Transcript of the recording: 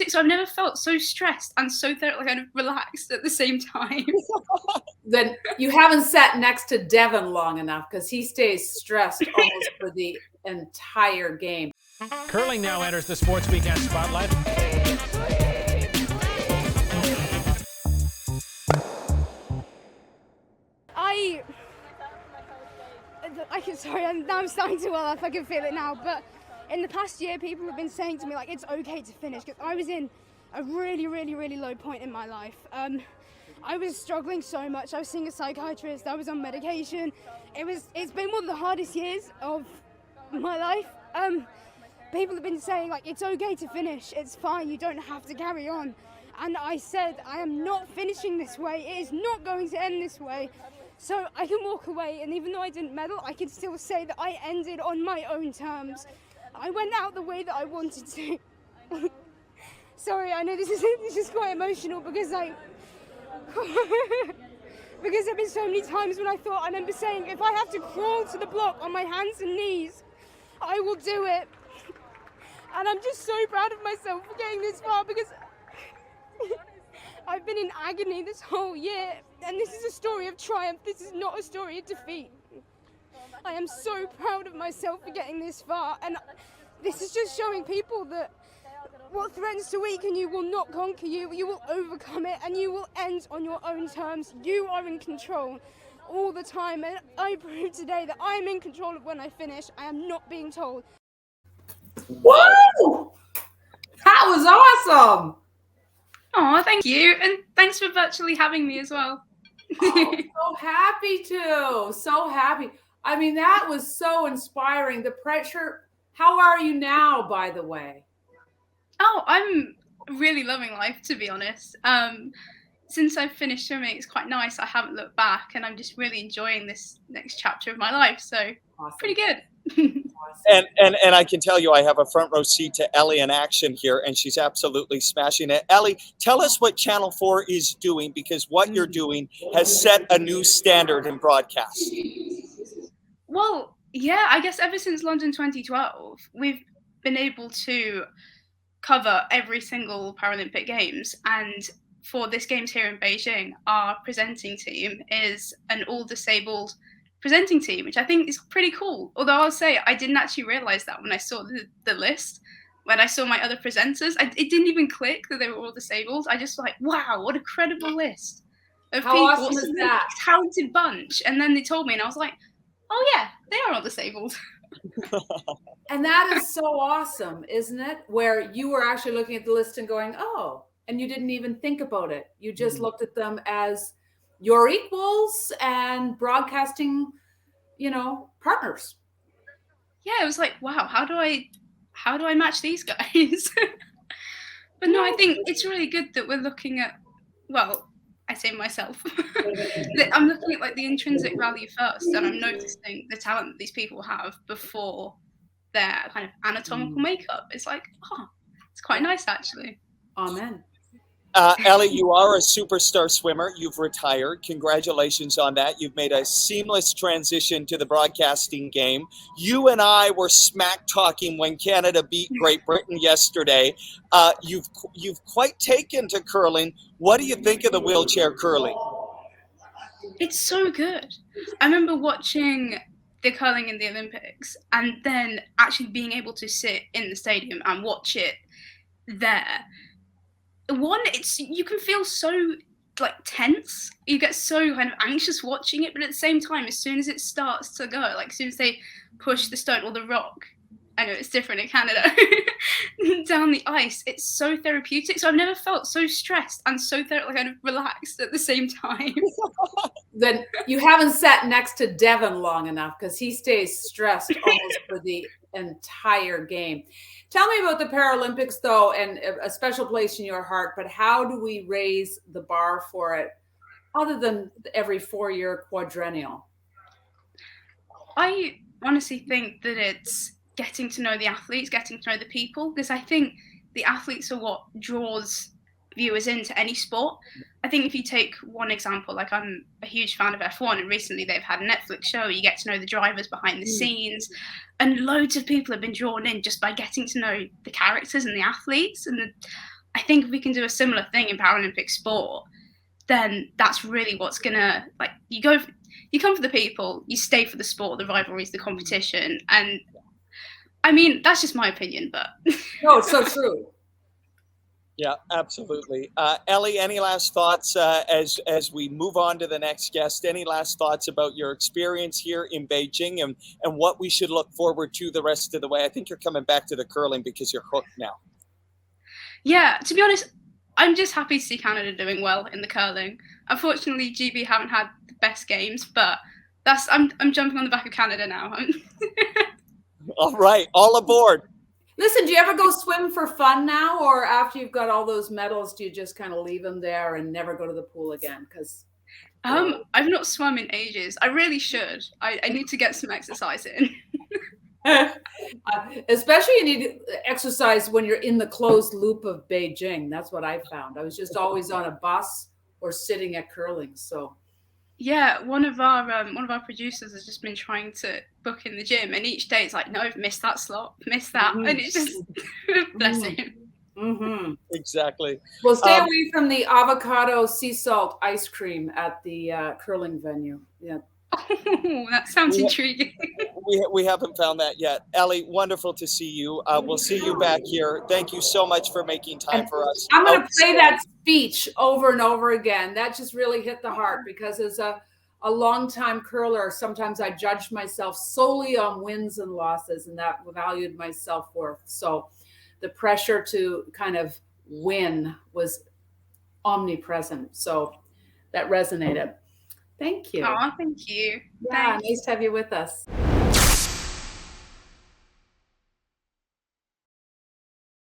therapeutic. So I've never felt so stressed and so kind of relaxed at the same time. Then you haven't sat next to Devin long enough, because he stays stressed almost for the entire game. Curling now enters the Sports Weekend spotlight. Sorry, I'm starting to well off. I can feel it now. But in the past year, people have been saying to me, like, it's okay to finish, because I was in a really, really, really low point in my life. I was struggling so much. I was seeing a psychiatrist. I was on medication. It's been one of the hardest years of my life. People have been saying, like, it's okay to finish. It's fine. You don't have to carry on. And I said, I am not finishing this way. It is not going to end this way. So I can walk away, and even though I didn't medal, I can still say that I ended on my own terms. I went out the way that I wanted to. Sorry, I know this is quite emotional, because because there have been so many times when I remember saying, if I have to crawl to the block on my hands and knees, I will do it. And I'm just so proud of myself for getting this far, because I've been in agony this whole year, and this is a story of triumph. This is not a story of defeat. I am so proud of myself for getting this far, and this is just showing people that what threatens to weaken you will not conquer you. You will overcome it, and you will end on your own terms. You are in control all the time, and I proved today that I am in control of when I finish. I am not being told. Woo! That was awesome! Oh, thank you. And thanks for virtually having me as well. Oh, so happy to. So happy. I mean, that was so inspiring. The pressure. How are you now, by the way? Oh, I'm really loving life, to be honest. Since I've finished swimming, it's quite nice. I haven't looked back, and I'm just really enjoying this next chapter of my life. So Awesome. Pretty good. And I can tell you, I have a front row seat to Ellie in action here, and she's absolutely smashing it. Ellie, tell us what Channel 4 is doing, because what you're doing has set a new standard in broadcast. Well, yeah, I guess ever since London 2012, we've been able to cover every single Paralympic Games. And for this Games here in Beijing, our presenting team is an all-disabled presenting team, which I think is pretty cool. Although I'll say I didn't actually realize that when I saw the list. When I saw my other presenters, it didn't even click that they were all disabled. I just like, wow, what a credible list of How people. awesome is that? Talented bunch. And then they told me, and I was like, oh yeah, they are all disabled. And that is so awesome, isn't it? Where you were actually looking at the list and going, oh, and you didn't even think about it. You just looked at them as your equals and broadcasting, partners. Yeah, it was like, wow, how do I match these guys? But no, I think it's really good that we're looking at, well, I say myself, I'm looking at like the intrinsic value first, and I'm noticing the talent that these people have before their kind of anatomical makeup. It's like, it's quite nice actually. Amen. Ellie, you are a superstar swimmer. You've retired. Congratulations on that. You've made a seamless transition to the broadcasting game. You and I were smack talking when Canada beat Great Britain yesterday. You've quite taken to curling. What do you think of the wheelchair curling? It's so good. I remember watching the curling in the Olympics and then actually being able to sit in the stadium and watch it there. One, you can feel so like tense. You get so kind of anxious watching it, but at the same time, as soon as it starts to go, like as soon as they push the stone or the rock, I know it's different in Canada, down the ice, it's so therapeutic. So I've never felt so stressed and so kind of relaxed at the same time. Then you haven't sat next to Devin long enough, because he stays stressed almost for the entire game. Tell me about the Paralympics, though, and a special place in your heart, but how do we raise the bar for it other than every 4-year quadrennial? I honestly think that it's getting to know the athletes, getting to know the people, because I think the athletes are what draws viewers into any sport. I think if you take one example, like I'm a huge fan of F1, and recently they've had a Netflix show, you get to know the drivers behind the scenes, and loads of people have been drawn in just by getting to know the characters and the athletes. And I think if we can do a similar thing in Paralympic sport, then that's really what's gonna, like, you come for the people, you stay for the sport, the rivalries, the competition. And I mean, that's just my opinion, but No, it's so true. Yeah, absolutely. Ellie, any last thoughts as we move on to the next guest? Any last thoughts about your experience here in Beijing and what we should look forward to the rest of the way? I think you're coming back to the curling because you're hooked now. yeah, to be honest, I'm just happy to see Canada doing well in the curling. Unfortunately, GB haven't had the best games, but I'm jumping on the back of Canada now. All right, all aboard. Listen, do you ever go swim for fun now, or after you've got all those medals, do you just kind of leave them there and never go to the pool again? Because I've not swum in ages. I really should. I need to get some exercise in. especially you need exercise when you're in the closed loop of Beijing. That's what I found. I was just always on a bus or sitting at curling. So Yeah, one of our producers has just been trying to book in the gym, and each day it's like, no, I've missed that slot, missed that, and it's just bless him. mm-hmm. Exactly. Well, stay away from the avocado sea salt ice cream at the curling venue. Yeah. Oh, that sounds intriguing. We haven't found that yet. Ellie, wonderful to see you. We'll see you back here. Thank you so much for making time for us. I'm going to play that speech over and over again. That just really hit the heart, because as a longtime curler, sometimes I judged myself solely on wins and losses, and that valued my self-worth. So the pressure to kind of win was omnipresent. So that resonated. Thank you. Oh, thank you. Yeah, Thanks. nice to have you with us.